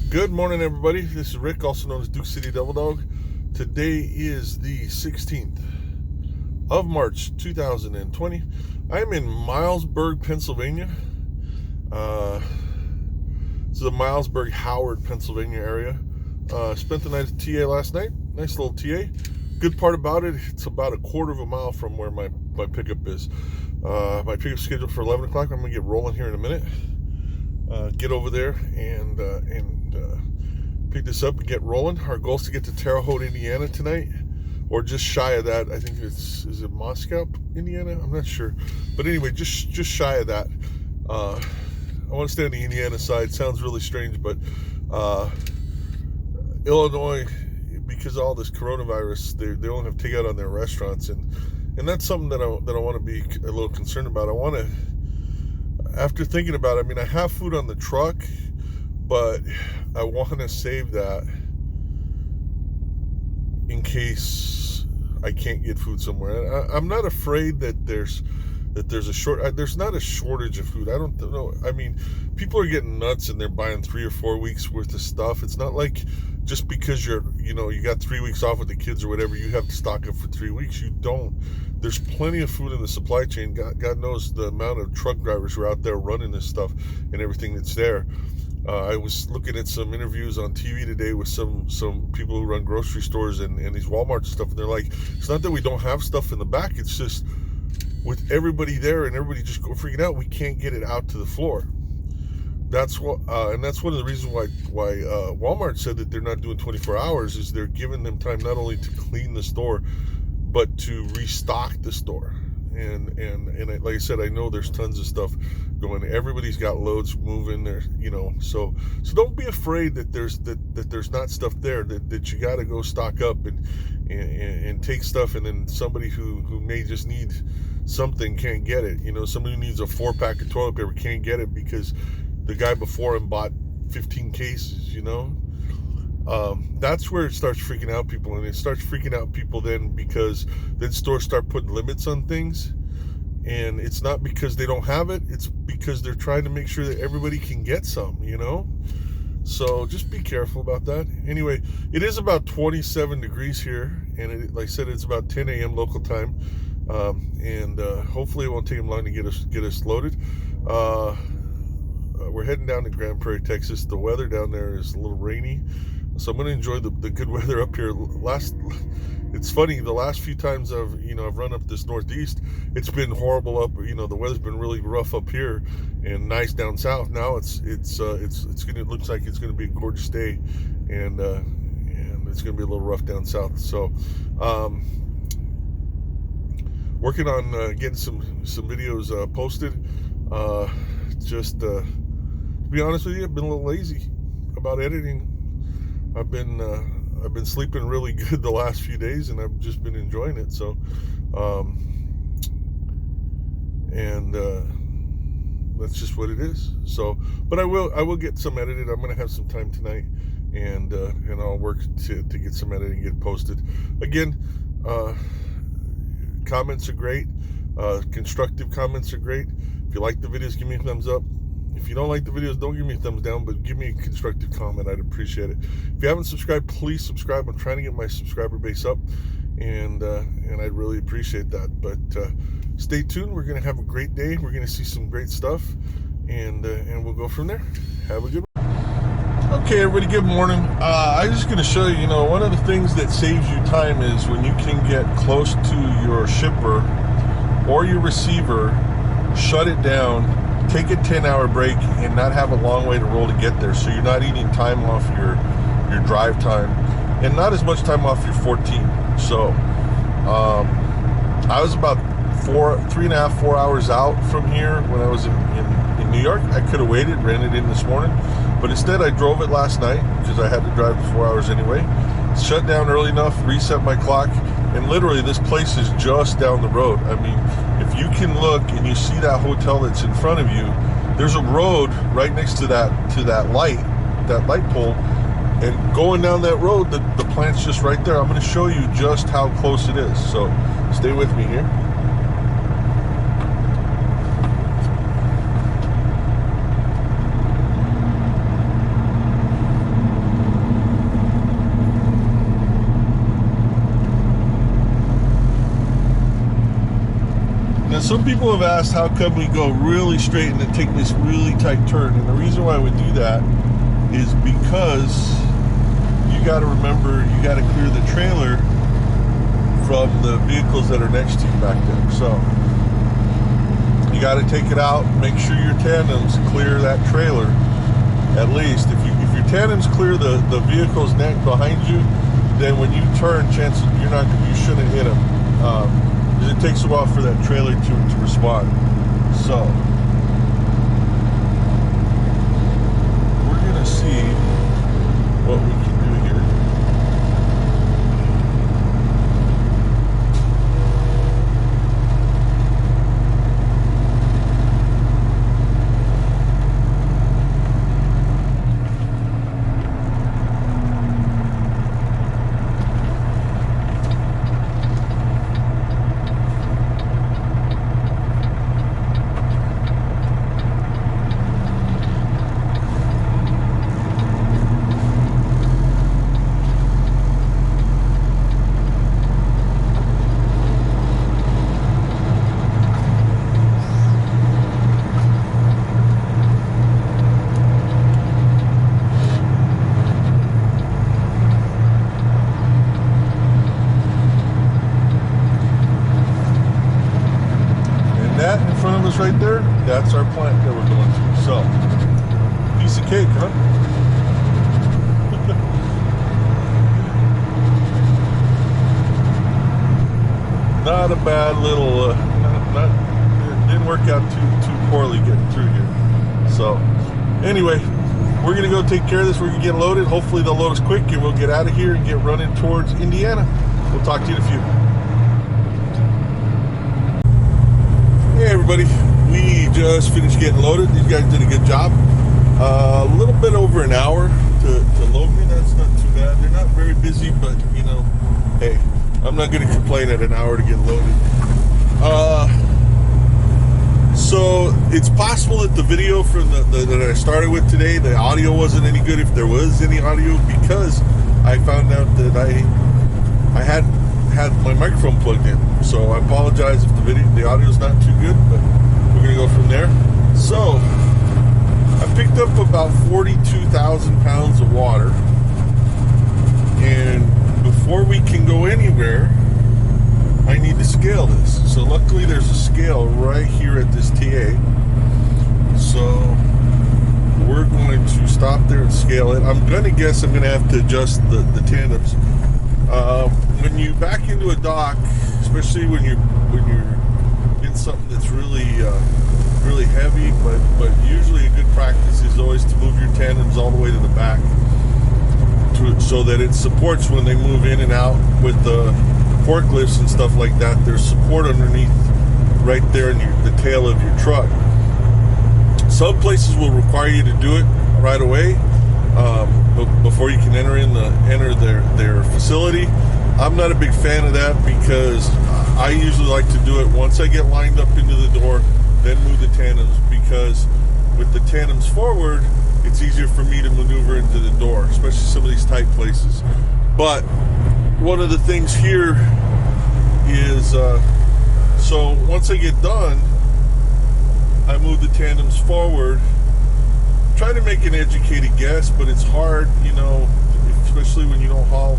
Good morning, everybody. This is Rick, also known as Duke City Devil Dog. Today is the 16th of March, 2020. I'm in Milesburg, Pennsylvania. This is the Milesburg, Howard, Pennsylvania area. Spent the night at TA last night. Nice little TA. Good part about it, it's about a quarter of a mile from where my pickup is. My pickup's scheduled for 11 o'clock. I'm going to get rolling here in a minute. Get over there and pick this up and get rolling. Our goal is to get to Terre Haute, Indiana tonight, or just shy of that. I think is it Moscow, Indiana? I'm not sure, but anyway, just shy of that. I want to stay on the Indiana side. Sounds really strange, but Illinois, because of all this coronavirus, they only have takeout on their restaurants, and that's something that I want to be a little concerned about. I want to. After thinking about it, I mean, I have food on the truck, but I want to save that in case I can't get food somewhere. I'm not afraid that there's there's not a shortage of food. I don't know. I mean, people are getting nuts and they're buying 3 or 4 weeks worth of stuff. It's not like just because you got 3 weeks off with the kids or whatever, you have to stock up for 3 weeks. You don't. There's plenty of food in the supply chain. God knows the amount of truck drivers who are out there running this stuff and everything that's there. I was looking at some interviews on TV today with some people who run grocery stores and these Walmart and stuff, and they're like, it's not that we don't have stuff in the back, it's just with everybody there and everybody just freaking out, we can't get it out to the floor. That's what, and that's one of the reasons why Walmart said that they're not doing 24 hours, is they're giving them time not only to clean the store, but to restock the store. And like I said, I know there's tons of stuff going. Everybody's got loads moving there, so don't be afraid that there's not stuff there, that you got to go stock up and take stuff, and then somebody who may just need something can't get it. Somebody who needs a 4-pack of toilet paper can't get it because the guy before him bought 15 cases. That's where it starts freaking out people, and it starts freaking out people then because then stores start putting limits on things, and it's not because they don't have it, it's because they're trying to make sure that everybody can get some, so just be careful about that. Anyway, it is about 27 degrees here, and like I said, it's about 10 a.m. local time, and hopefully it won't take them long to get us loaded. We're heading down to Grand Prairie, Texas. The weather down there is a little rainy, so I'm going to enjoy the good weather up here. It's funny, the last few times I've run up this northeast, it's been horrible up. The weather's been really rough up here and nice down south. Now it looks like it's gonna be a gorgeous day, and it's gonna be a little rough down south. So working on getting some videos posted. Just to be honest with you, I've been a little lazy about editing. I've been sleeping really good the last few days, and I've just been enjoying it. So, that's just what it is. So, but I will get some edited. I'm gonna have some time tonight, and I'll work to get some editing, get posted. Again, comments are great. Constructive comments are great. If you like the videos, give me a thumbs up. If you don't like the videos, don't give me a thumbs down, but give me a constructive comment. I'd appreciate it. If you haven't subscribed, please subscribe. I'm trying to get my subscriber base up, and I'd really appreciate that. But stay tuned. We're going to have a great day. We're going to see some great stuff, and we'll go from there. Have a good one. Okay, everybody, good morning. I'm just going to show you, one of the things that saves you time is when you can get close to your shipper or your receiver, shut it down, take a 10-hour break, and not have a long way to roll to get there, so you're not eating time off your drive time, and not as much time off your 14. So I was about 3.5, 4 hours out from here when I was in New York. I could have waited, ran it in this morning, but instead I drove it last night because I had to drive 4 hours anyway. Shut down early enough, reset my clock, and literally this place is just down the road. I mean, if you can look and you see that hotel that's in front of you, there's a road right next to that light pole, and going down that road, the plant's just right there. I'm going to show you just how close it is, so stay with me here. some people have asked how come we go really straight and then take this really tight turn, and the reason why we do that is because you got to remember you got to clear the trailer from the vehicles that are next to you back there. So you got to take it out, make sure your tandems clear that trailer. At least if your tandems clear the vehicle's neck behind you, then when you turn, chances you shouldn't hit them, because it takes a while for that trailer to respond. So we're gonna see what we can do here. Right there, that's our plant that we're going to. So, piece of cake, huh? Not a bad little, didn't work out too poorly getting through here. So, anyway, we're gonna go take care of this. We're gonna get loaded. Hopefully they'll load us quick and we'll get out of here and get running towards Indiana. We'll talk to you in a few. Hey everybody, we just finished getting loaded. These guys did a good job. A little bit over an hour to load me. That's not too bad. They're not very busy, but you know, hey, I'm not going to complain at an hour to get loaded. So it's possible that the video from that I started with today, the audio wasn't any good, if there was any audio, because I found out that I hadn't had my microphone plugged in. So I apologize if the audio is not too good, but we're gonna go from there. So I picked up about 42,000 pounds of water, and before we can go anywhere, I need to scale this. So luckily there's a scale right here at this TA. So we're going to stop there and scale it. I'm gonna guess I'm gonna have to adjust the tandems. When you back into a dock, especially when you're in something that's really heavy, but usually a good practice is always to move your tandems all the way to the back, so that it supports when they move in and out with the forklifts and stuff like that. There's support underneath right there in the tail of your truck. Some places will require you to do it right away, before you can enter their facility. I'm not a big fan of that, because I usually like to do it once I get lined up into the door, then move the tandems, because with the tandems forward, it's easier for me to maneuver into the door, especially some of these tight places. But one of the things here is, so once I get done, I move the tandems forward. Try to make an educated guess, but it's hard, you know, especially when you don't haul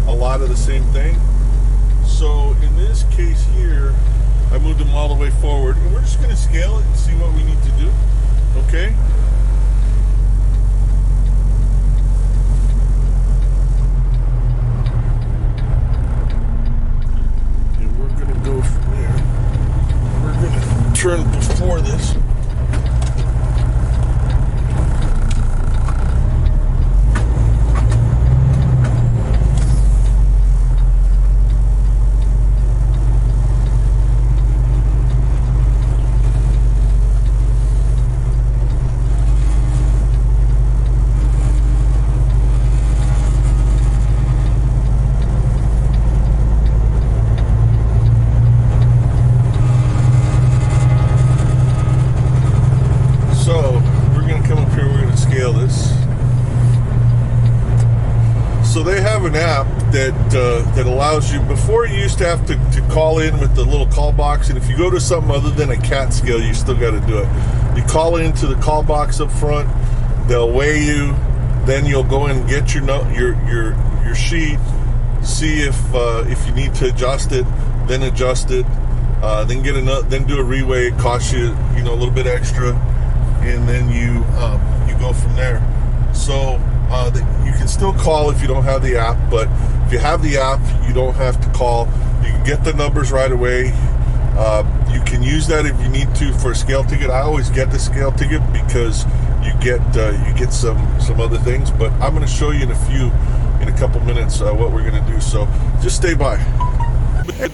a lot of the same thing. So in this case here, I moved them all the way forward, and we're just going to scale it and see what we need to do. Okay? And we're going to go from there. We're going to turn before this. So they have an app that allows you. Before, you used to have to call in with the little call box, and if you go to something other than a cat scale, you still got to do it. You call into the call box up front, they'll weigh you, then you'll go in and get your sheet, see if you need to adjust it, then adjust it, then then do a reweigh. It costs you a little bit extra, and then you go from there. So you can still call if you don't have the app, but if you have the app, you don't have to call. You can get the numbers right away. You can use that if you need to for a scale ticket. I always get the scale ticket because you get some other things, but I'm going to show you in a couple minutes what we're going to do. So just stay by.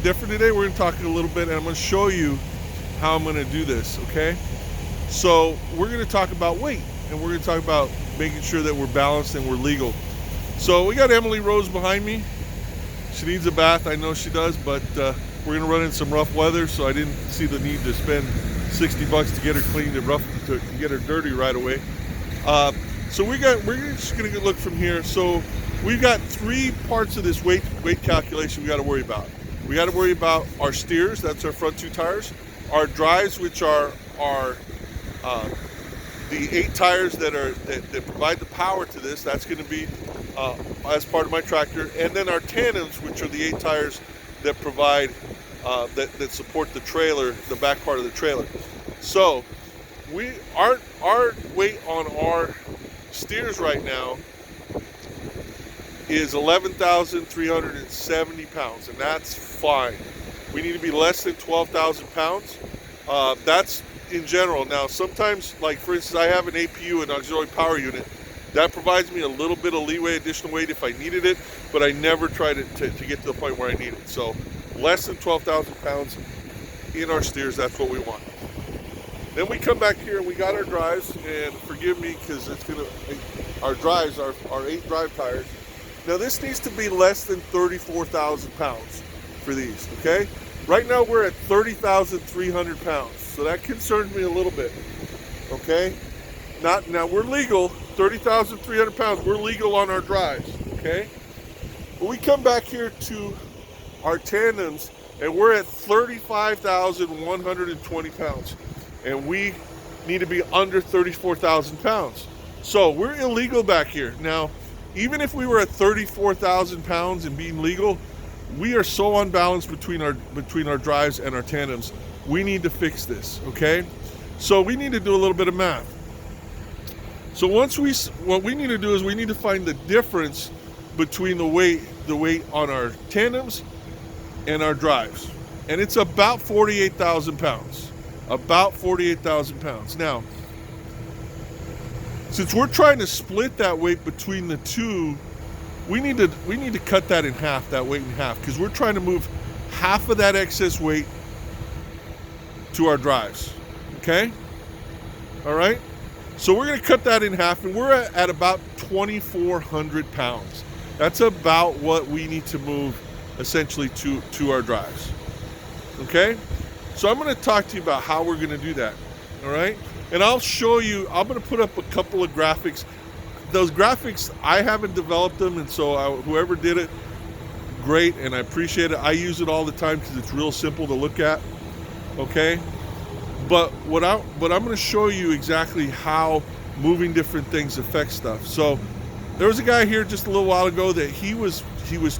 Different today. We're going to talk a little bit, and I'm going to show you how I'm going to do this. Okay, so we're going to talk about weight, and we're going to talk about making sure that we're balanced and we're legal. So we got Emily Rose behind me. She needs a bath, I know she does, but we're gonna run in some rough weather, so I didn't see the need to spend $60 to get her cleaned and to get her dirty right away. So we're just gonna look from here. So we've got 3 parts of this weight calculation we got to worry about. We got to worry about our steers, that's our front 2 tires, our drives, which are the 8 tires that provide the power to this. That's going to be as part of my tractor, and then our tandems, which are the 8 tires that provide that support the trailer, the back part of the trailer. So our weight on our steers right now is 11,370 pounds, and that's fine. We need to be less than 12,000 pounds. That's in general. Now, sometimes, like for instance, I have an APU, an auxiliary power unit, that provides me a little bit of leeway, additional weight if I needed it, but I never tried it to get to the point where I need it. So less than 12,000 pounds in our steers, that's what we want. Then we come back here and we got our drives, and forgive me because our drives are our 8 drive tires. Now this needs to be less than 34,000 pounds for these, okay? Right now we're at 30,300 pounds, so that concerns me a little bit, okay? Now we're legal, 30,300 pounds, we're legal on our drives, okay? But we come back here to our tandems, and we're at 35,120 pounds, and we need to be under 34,000 pounds. So we're illegal back here. Now, even if we were at 34,000 pounds and being legal, we are so unbalanced between our drives and our tandems. We need to fix this, okay? So we need to do a little bit of math. So what we need to do is we need to find the difference between the weight on our tandems and our drives. And it's about 48,000 pounds. About 48,000 pounds. Now, since we're trying to split that weight between the two, we need to cut that in half, that weight in half, because we're trying to move half of that excess weight to our drives, okay? All right? So we're going to cut that in half, and we're at about 2,400 pounds. That's about what we need to move, essentially, to our drives, okay? So I'm going to talk to you about how we're going to do that, all right? And I'll show you, I'm going to put up a couple of graphics. Those graphics, I haven't developed them, and so whoever did it, great, and I appreciate it. I use it all the time because it's real simple to look at, okay? But I'm going to show you exactly how moving different things affects stuff. So there was a guy here just a little while ago that he was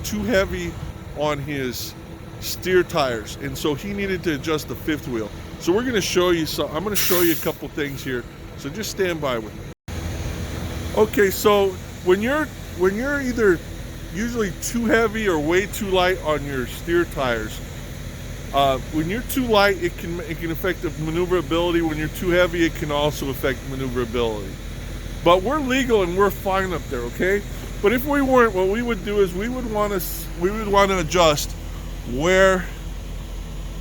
too heavy on his steer tires, and so he needed to adjust the 5th wheel. So we're going to show you. So I'm going to show you a couple things here. So just stand by with me. Okay, so when you're either usually too heavy or way too light on your steer tires, when you're too light, it can affect the maneuverability. When you're too heavy, it can also affect maneuverability. But we're legal and we're fine up there, okay? But if we weren't, what we would do is we would want to adjust where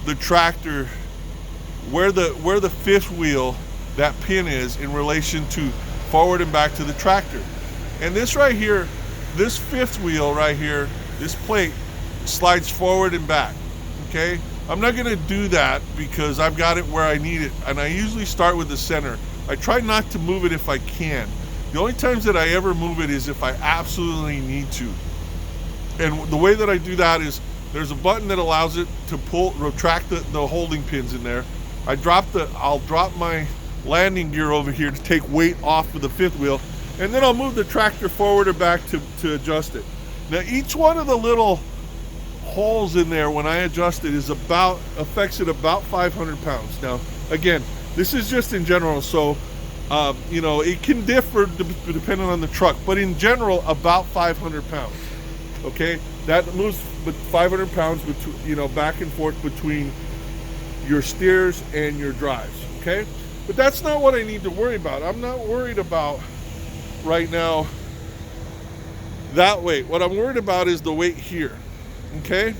the tractor, where the 5th wheel, that pin is in relation to forward and back to the tractor. And this right here, this 5th wheel right here, this plate slides forward and back, okay? I'm not gonna do that because I've got it where I need it, and I usually start with the center. I try not to move it if I can, The only times that I ever move it is if I absolutely need to. And the way that I do that is there's a button that allows it to retract the holding pins in there. I'll drop my landing gear over here to take weight off of the fifth wheel, and then I'll move the tractor forward or back to adjust it. Now each one of the little holes in there, when I adjust it, affects it about 500 pounds. Now again, this is just in general, so you know, it can differ depending on the truck, but in general about 500 pounds. Okay, that moves 500 pounds between, you know, back and forth between your steers and your drives. Okay, but that's not what I need to worry about. I'm not worried about right now that weight. What I'm worried about is the weight here. Okay,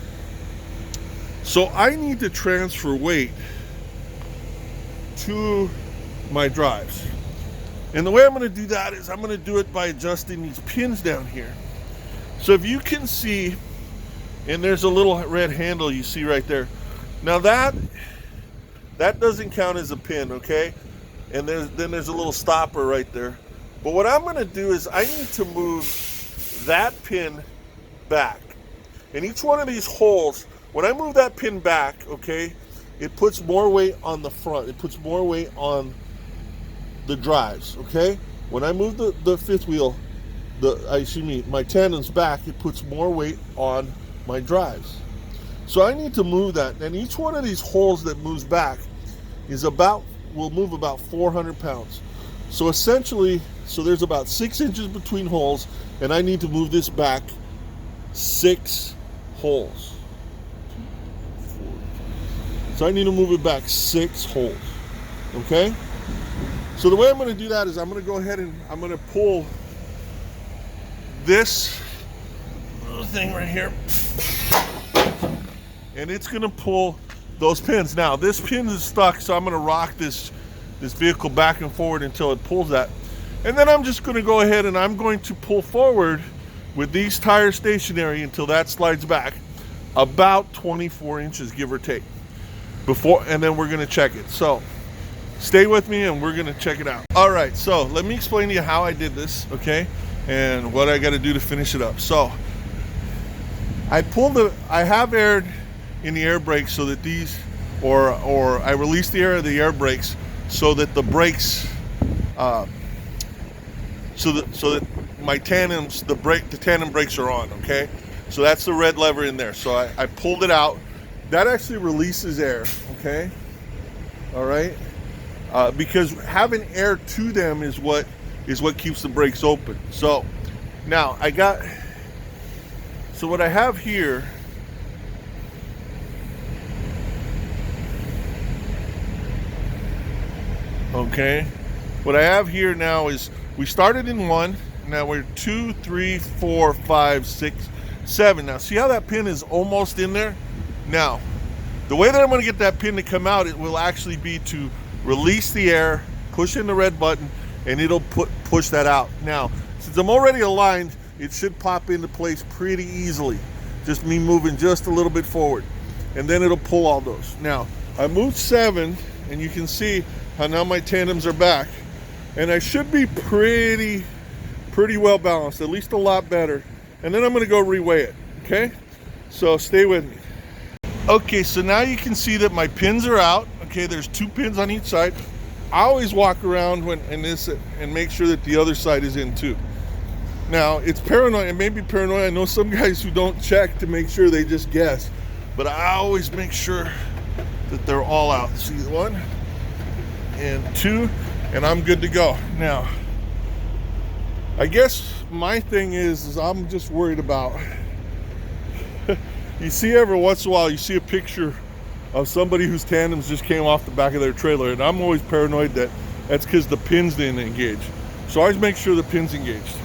so I need to transfer weight to my drives, and the way I'm going to do that is I'm going to do it by adjusting these pins down here. So if you can see, and there's a little red handle you see right there. Now that doesn't count as a pin, okay? And there's a little stopper right there. But what I'm going to do is I need to move that pin back. And each one of these holes, when I move that pin back, okay, it puts more weight on the front. It puts more weight on the drives, okay? When I move the fifth wheel, my tandem's back, it puts more weight on my drives. So I need to move that, and each one of these holes that moves back will move about 400 pounds. So essentially, there's about 6 inches between holes, and I need to move this back 6 holes. So I need to move it back 6 holes, okay? So the way I'm going to do that is I'm going to go ahead and I'm going to pull this little thing right here, and it's going to pull those pins. Now this pin is stuck, so I'm going to rock this vehicle back and forward until it pulls that, and then I'm just going to go ahead and I'm going to pull forward with these tires stationary until that slides back about 24 inches, give or take, and then we're going to check it. So stay with me and we're going to check it out. All right, so let me explain to you how I did this, okay, and what I got to do to finish it up. So I have air in the air brakes so that these, or I release the air of the air brakes so that the brakes, so that my tandems, the tandem brakes are on, okay? So that's the red lever in there. So I pulled it out. That actually releases air, okay? All right? Because having air to them is what keeps the brakes open. So now what I have here, okay, what I have here now is we started in 1, now we're 2, 3, 4, 5, 6, 7. Now see how that pin is almost in there? Now the way that I'm going to get that pin to come out, it will actually be to release the air, push in the red button, and it'll push that out. Now, since I'm already aligned, it should pop into place pretty easily. Just me moving just a little bit forward, and then it'll pull all those. Now, I moved 7, and you can see how now my tandems are back, and I should be pretty well balanced, at least a lot better. And then I'm going to go reweigh it. Okay, so stay with me. Okay, so now you can see that my pins are out. Okay, there's 2 pins on each side. I always walk around and make sure that the other side is in too. Now, it's paranoid, it may be paranoid. I know some guys who don't check to make sure, they just guess. But I always make sure that they're all out. See, 1 and 2, and I'm good to go. Now, I guess my thing is I'm just worried about, you see every once in a while, you see a picture of somebody whose tandems just came off the back of their trailer, and I'm always paranoid that that's because the pins didn't engage. So I always make sure the pins engaged.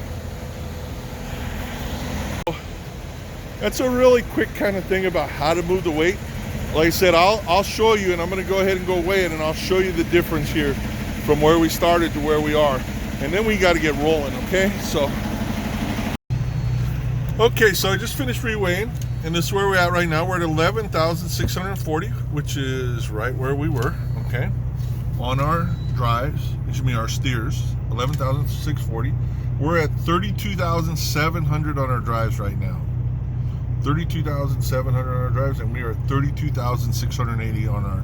That's a really quick kind of thing about how to move the weight. Like I said, I'll show you, and I'm going to go ahead and go weigh it, and I'll show you the difference here from where we started to where we are, and then we got to get rolling. Okay, so I just finished reweighing, and this is where we're at right now. We're at 11,640, which is right where we were, okay, on our drives, our steers. 11,640. We're at 32,700 on our drives right now. 32,700 on our drives, and we are at 32,680 on our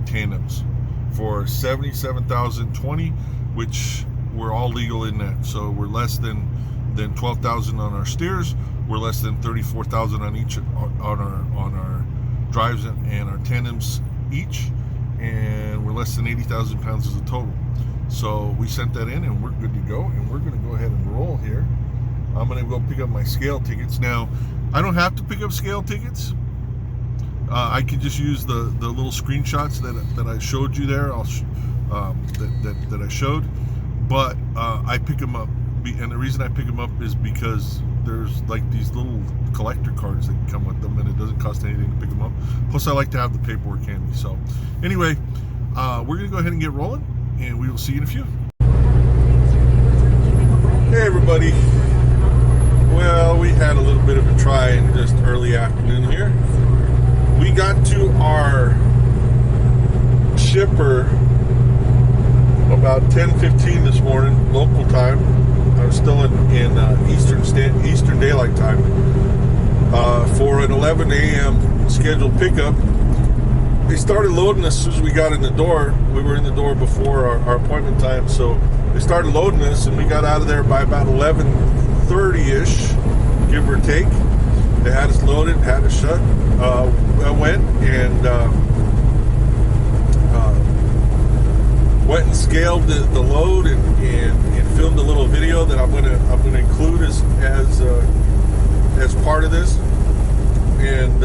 tandems for 77,020, which we're all legal in that. So we're less than 12,000 on our steers. We're less than 34,000 on each on our drives and our tandems each, and we're less than 80,000 pounds as a total. So we sent that in, and we're good to go. And we're going to go ahead and roll here. I'm going to go pick up my scale tickets. Now, I don't have to pick up scale tickets. I can just use the little screenshots that I showed you there. That I showed, but I pick them up, and the reason I pick them up is because there's like these little collector cards that come with them, and it doesn't cost anything to pick them up. Plus, I like to have the paperwork handy. So, anyway, we're gonna go ahead and get rolling, and we will see you in a few. Hey, everybody. Well, we had a little bit of a try in just early afternoon here. We got to our shipper about 10:15 this morning, local time. I was still in Eastern Daylight Time for an 11 a.m. scheduled pickup. They started loading us as soon as we got in the door. We were in the door before our appointment time, so they started loading us, and we got out of there by about 11:30-ish, give or take. They had us loaded, had us shut. I went and scaled the load and filmed a little video that I'm gonna include as part of this, and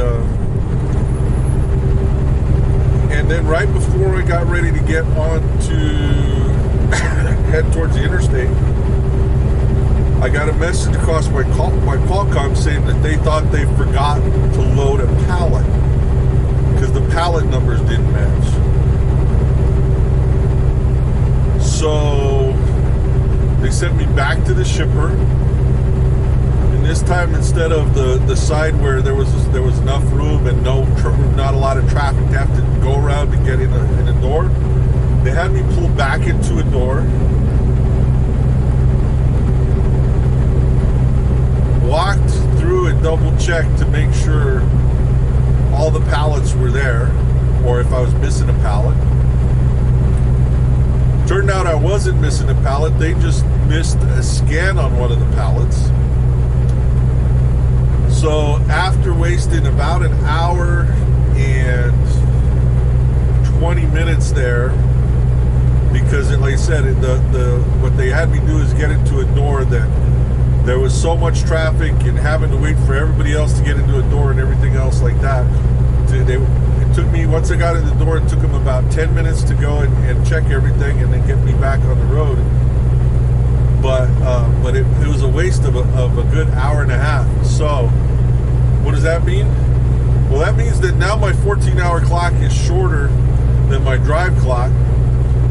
then right before I got ready to get on to head towards the interstate, I got a message across my Qualcomm saying that they thought they forgot to load a pallet because the pallet numbers didn't match. So they sent me back to the shipper, and this time, instead of the side where there was enough room and not a lot of traffic to have to go around to get in a door, they had me pull back into a door, walked through and double checked to make sure all the pallets were there, or if I was missing a pallet. Turned out I wasn't missing a pallet. They just missed a scan on one of the pallets. So after wasting about an hour and 20 minutes there, because like I said, what they had me do is get into a door that there was so much traffic and having to wait for everybody else to get into a door and everything else like that. It took me, once I got in the door, it took them about 10 minutes to go and check everything and then get me back on the road. But it was a waste of a good hour and a half. So what does that mean? Well, that means that now my 14-hour clock is shorter than my drive clock.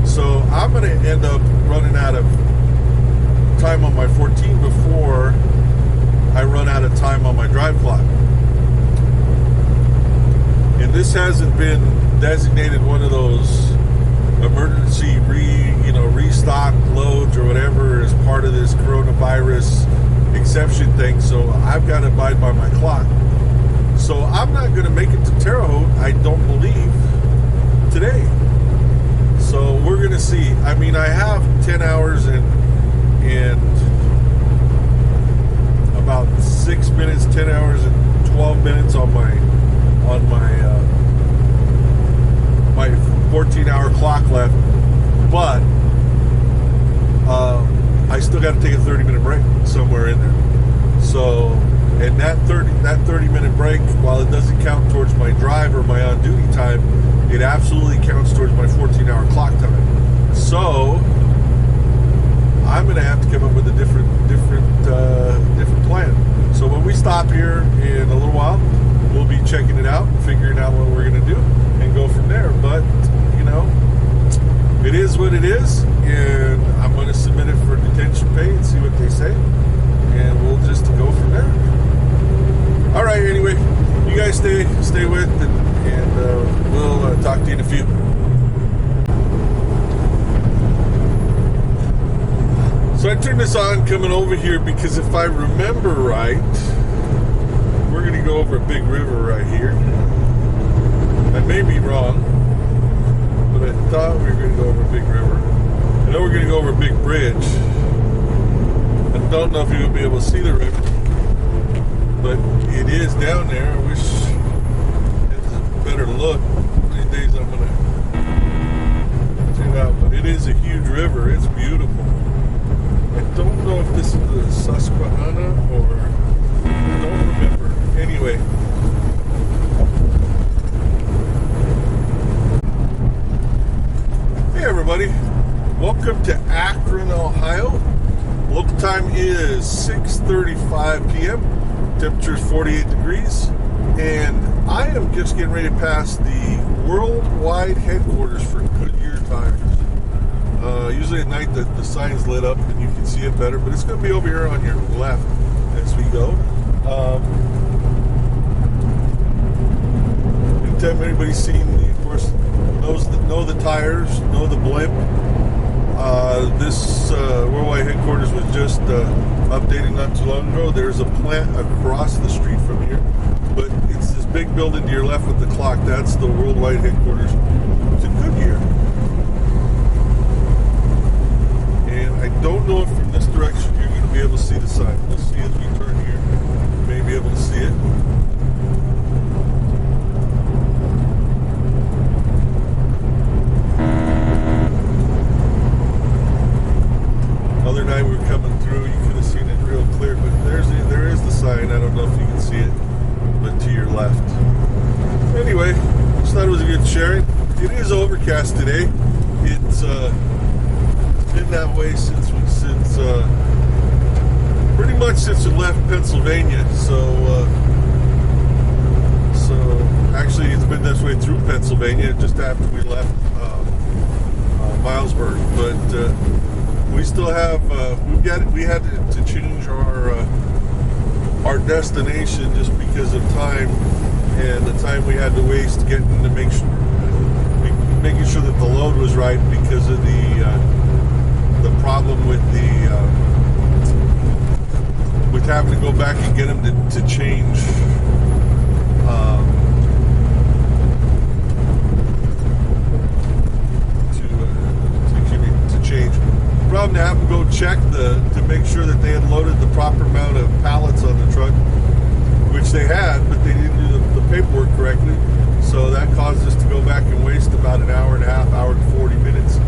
So I'm going to end up running out of time on my 14 before I run out of time on my drive clock. And this hasn't been designated one of those emergency restock loads or whatever as part of this coronavirus exception thing, so I've got to abide by my clock. So I'm not going to make it to Terre Haute, I don't believe, today. So we're going to see. I mean, I have 10 hours and about 6 minutes, 10 hours and 12 minutes on my 14-hour clock left, but I still got to take a 30-minute break somewhere in there. So, and that 30-minute break, while it doesn't count towards my drive or my on-duty time, it absolutely counts towards my 14-hour clock time. So I'm going to have to come up with a different plan. So when we stop here in a little while, we'll be checking it out, figuring out what we're going to do, and go from there. But, it is what it is, and I'm going to submit it for detention pay and see what they say, and we'll just go from there. All right, anyway, you guys stay with, and we'll talk to you in a few. coming over here because if I remember right, we're going to go over a big river right here. I may be wrong, but I thought we were going to go over a big river. I know we're going to go over a big bridge. I don't know if you're going to be able to see the river, but it is down there. I wish it was a better look. These days I'm going to check it out, but it is a huge river. It's beautiful. I don't know if this is the Susquehanna or I don't remember. Anyway. Hey everybody. Welcome to Akron, Ohio. Local time is 6:35 p.m. Temperature is 48 degrees. And I am just getting ready to pass the worldwide headquarters for Goodyear Tires. Usually at night the sign's lit up and you can see it better, but it's going to be over here on your left as we go. Anytime anybody's seen, of course, know the tires, know the blimp. This worldwide headquarters was just updated not too long ago. There's a plant across the street from here, but it's this big building to your left with the clock. That's the worldwide headquarters to Goodyear. And I don't know if from this direction you're going to be able to see the sign. We'll see as we turn here. You may be able to see it. Other night we were coming through, you could have seen it real clear, but there is the sign. I don't know if you can see it, but to your left. Anyway, just thought it was a good sharing. It is overcast today. It's been that way since pretty much since we left Pennsylvania. So actually it's been this way through Pennsylvania just after we left Milesburg, but we still have we had to change our destination just because of time and the time we had to waste getting to making sure that the load was right because of the problem with with having to go back and get them to change to change. Problem to have to go check to make sure that they had loaded the proper amount of pallets on the truck, which they had, but they didn't do the paperwork correctly. So that caused us to go back and waste about an hour and a half, hour and 40 minutes.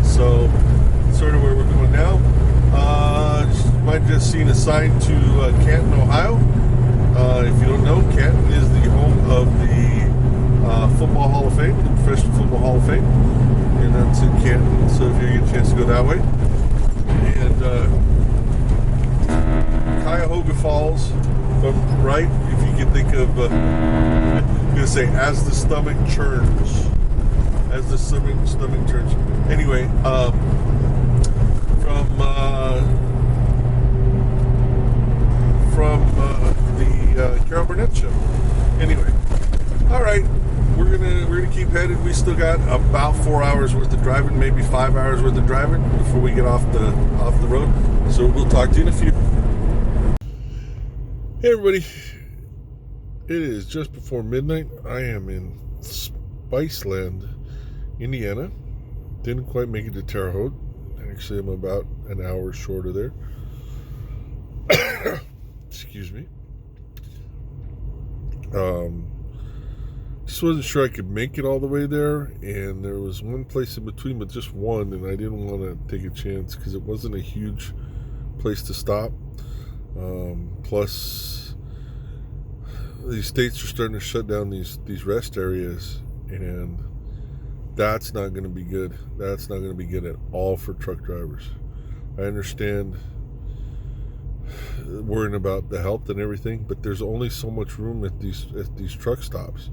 So that's sort of where we're going now. You might have just seen a sign to Canton, Ohio. If you don't know, Canton is the home of the Football Hall of Fame, the Professional Football Hall of Fame. And that's in Canton, so if you get a chance to go that way. And Cuyahoga Falls, from right, if you can think of, I'm going to say, as the stomach churns. As the stomach turns. Anyway, from the Carol Burnett show. Anyway, all right. We're gonna keep headed. We still got about 4 hours worth of driving, maybe 5 hours worth of driving before we get off the road. So we'll talk to you in a few. Hey everybody, it is just before midnight. I am in Spiceland, Indiana. Didn't quite make it to Terre Haute. Actually, I'm about an hour short of there. Excuse me. Just wasn't sure I could make it all the way there, and there was one place in between, but just one, and I didn't want to take a chance because it wasn't a huge place to stop. Plus, these states are starting to shut down these rest areas, and that's not going to be good. That's not going to be good at all for truck drivers. I understand worrying about the health and everything, but there's only so much room at these truck stops.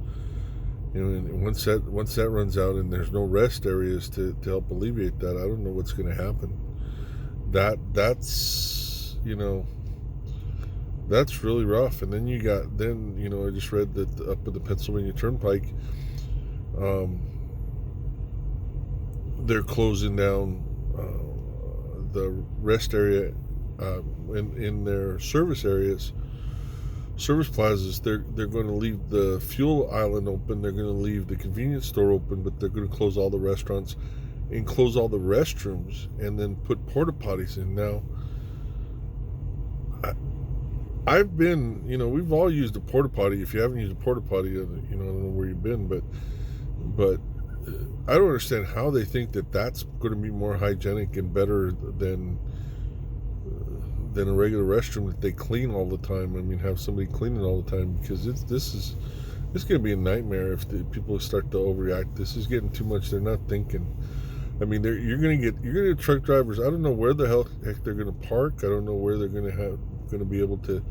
And once that runs out and there's no rest areas to help alleviate that, I don't know what's going to happen. That's that's really rough. And then I just read that up at the Pennsylvania Turnpike, they're closing down the rest area in their service areas, service plazas, they're going to leave the fuel island open. They're going to leave the convenience store open, but they're going to close all the restaurants and close all the restrooms, and then put porta potties in. Now, I've been, we've all used a porta potty. If you haven't used a porta potty, I don't know where you've been, but I don't understand how they think that that's going to be more hygienic and better than a regular restroom that they clean all the time. I mean, have somebody clean it all the time, because it's going to be a nightmare if the people start to overreact. This is getting too much. They're not thinking. I mean, you're going to get truck drivers. I don't know where the heck they're going to park. I don't know where they're going to be able to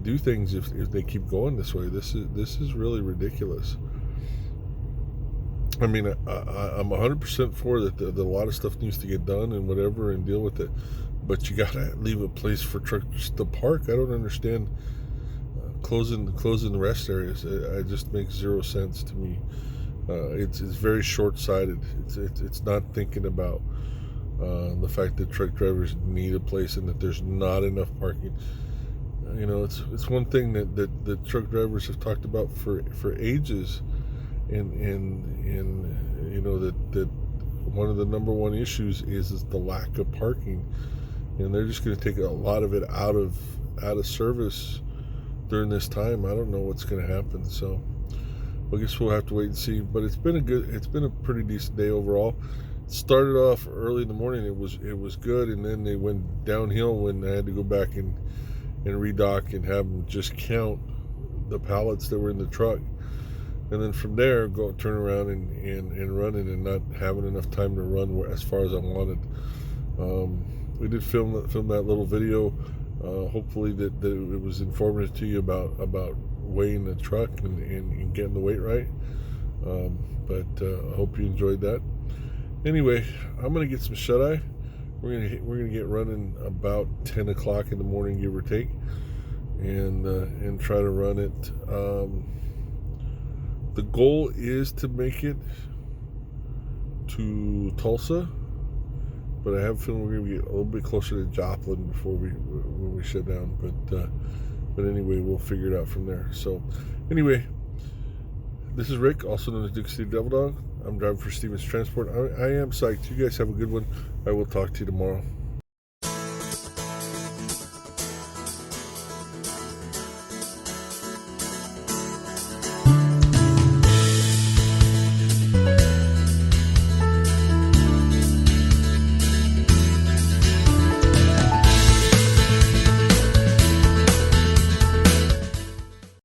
do things if they keep going this way. This is really ridiculous. I mean, I'm 100% for that. A lot of stuff needs to get done and whatever, and deal with it. But you gotta leave a place for trucks to park. I don't understand closing the rest areas. It just makes zero sense to me. It's very short-sighted. It's not thinking about the fact that truck drivers need a place and that there's not enough parking. It's one thing that truck drivers have talked about for ages, and that one of the number one issues is the lack of parking, and they're just going to take a lot of it out of service during this time. I don't know what's going to happen, so I guess we'll have to wait and see. But it's been a pretty decent day overall. It started off early in the morning. It was good, and then they went downhill when I had to go back and redock and have them just count the pallets that were in the truck, and then from there turn around and run it, and not having enough time to run as far as I wanted. We did film that little video. Hopefully that it was informative to you about weighing the truck and getting the weight right. But I hope you enjoyed that. Anyway, I'm gonna get some shut-eye. We're gonna get running about 10 o'clock in the morning, give or take, and try to run it. The goal is to make it to Tulsa, but I have a feeling we're gonna get a little bit closer to Joplin before when we shut down. But anyway, we'll figure it out from there. So anyway, this is Rick, also known as Duke City Devil Dog. I'm driving for Stevens Transport. I am psyched. You guys have a good one. I will talk to you tomorrow.